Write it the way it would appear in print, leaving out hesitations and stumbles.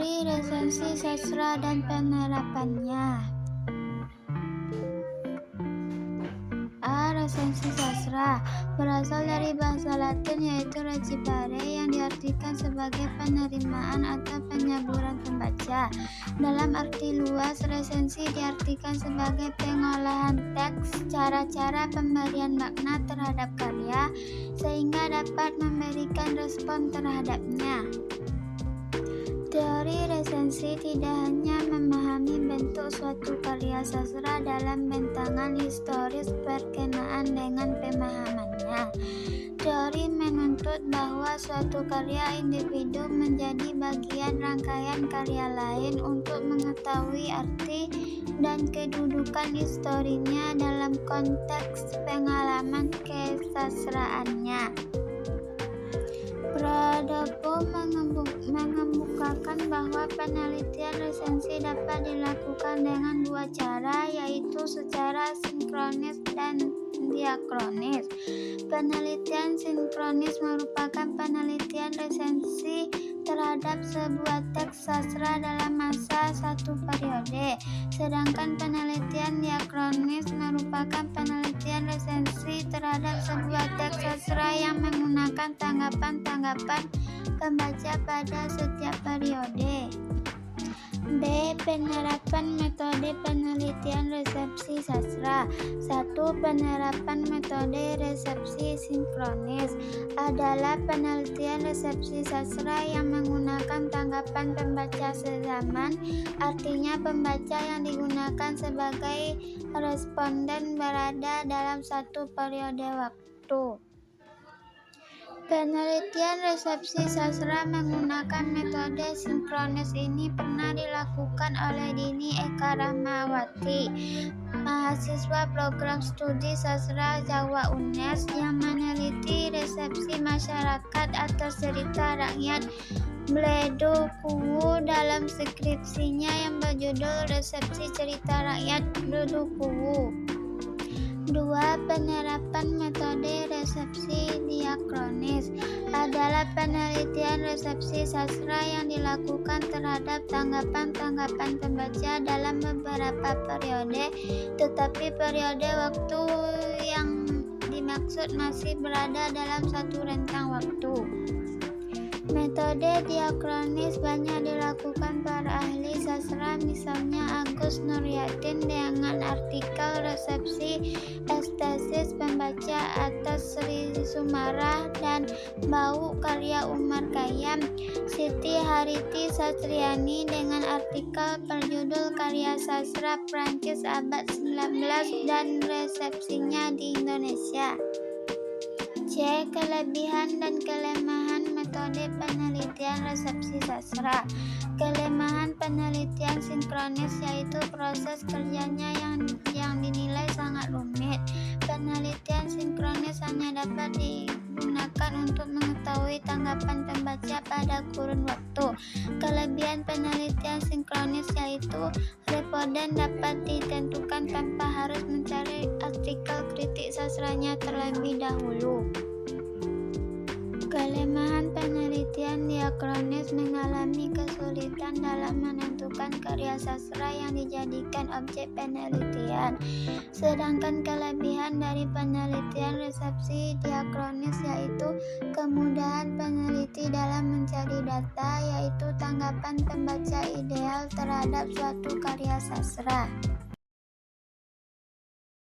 Teori resensi sastra dan penerapannya. Resensi sastra berasal dari bahasa Latin yaitu recipare yang diartikan sebagai penerimaan atau penyaburan pembaca. Dalam arti luas, resensi diartikan sebagai pengolahan teks, cara-cara pemberian makna terhadap karya sehingga dapat memberikan respon terhadapnya. Teori resensi tidak hanya memahami bentuk suatu karya sastra dalam bentangan historis berkenaan dengan pemahamannya. Teori menuntut bahwa suatu karya individu menjadi bagian rangkaian karya lain untuk mengetahui arti dan kedudukan historinya dalam konteks pengalaman kesastraannya. Pradopo mengemukakan bahwa penelitian resensi dapat dilakukan dengan dua cara, yaitu secara sinkronis dan diakronis. Penelitian sinkronis merupakan penelitian resensi terhadap sebuah teks sastra dalam masa satu periode, sedangkan penelitian diakronis merupakan penelitian resensi terhadap sebuah teks sastra yang menggunakan tanggapan-tanggapan pembaca pada setiap periode. B. Penerapan metode penelitian resepsi sastra. 1. Penerapan metode resepsi sinkronis adalah penelitian resepsi sastra yang menggunakan tanggapan pembaca sezaman, artinya pembaca yang digunakan sebagai responden berada dalam satu periode waktu. Penelitian resepsi sastra menggunakan metode sinkronis ini pernah dilakukan oleh Dini Eka Rahmawati, mahasiswa program studi sastra Jawa UNES yang meneliti resepsi masyarakat atas cerita rakyat Bledo Kuwu dalam skripsinya yang berjudul Resepsi Cerita Rakyat Bledo Kuwu. 2. Penerapan metode resepsi diakronis adalah penelitian resepsi sastra yang dilakukan terhadap tanggapan-tanggapan pembaca dalam beberapa periode, tetapi periode waktu yang dimaksud masih berada dalam satu rentang waktu. Metode diakronis banyak dilakukan para ahli sastra, misalnya Agus Nuryatin dengan artikel resepsi estesis pembaca atas Sri Sumarah dan Bau karya Umar Khayyam, Siti Hariti Satriani dengan artikel berjudul Karya Sastra Prancis Abad 19 dan resepsinya di Indonesia. C. Kelebihan dan kelemahan metode penelitian resepsi sastra. Kelemahan penelitian sinkronis yaitu proses kerjanya yang dinilai sangat rumit. Penelitian sinkronis hanya dapat digunakan untuk mengetahui tanggapan pembaca pada kurun waktu. Kelebihan penelitian sinkronis yaitu responden dapat ditentukan tanpa harus mencari artikel kritik sastranya terlebih dahulu. Kelemahan penelitian diakronis mengalami kesulitan dalam menentukan karya sastra yang dijadikan objek penelitian. Sedangkan kelebihan dari penelitian resepsi diakronis yaitu kemudahan peneliti dalam mencari data, yaitu tanggapan pembaca ideal terhadap suatu karya sastra.